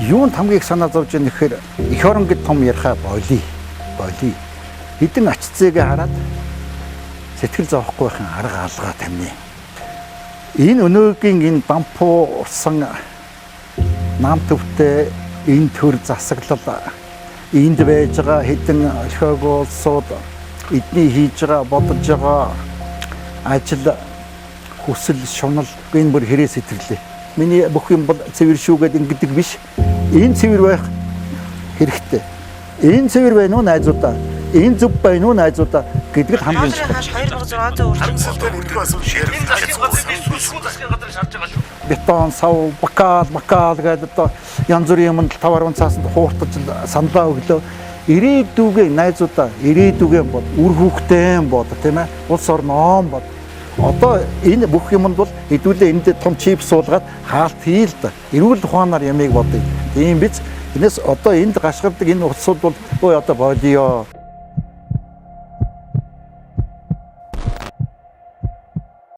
Юунд хамгийн их санаа зовж байгаа нэхэр эх оронгийн том ярихаа болий. Хэдэн ачцээгээ хараад сэтгэл зовхгүй байхын арга алгаа тамина. Энэ өнөөгийн энэ дампуу урсан нам төвтэй энэ төр засаглал энд байж байгаа хэдэн орхиог улсууд эдний хийж байгаа бодож байгаа ажил хүсэл шунал энэ бүр хэрэг сэтэрлээ. Миний бүх юм бол цэвэр шүүгээд ингэдэг биш. Энэ цэвэр байх хэрэгтэй. Энэ цэвэр байна уу найзуудаа? Энэ зөв байна уу найзуудаа гэдэг л хамгийн чухал. 2600 Харамсалтай нэг бас бетон, сав, бакал гэдэг одоо янз бүрийн юмд 5-10 цаасанд хууртаж саналаа өглөө. Ирээдүгээ найзуудаа ирээдүгээ бод, үр хүүхдээ бод тийм ээ. Улс орноон бод. Одоо энэ бүх юмд бол хэдүүлээ энд том чип суулгаад хаалт хийл да. Эрүүл ухаанаар ямиг бодъё. Тийм биз. Энэс одоо энд гашгардаг энэ улсууд бол ой одоо болио.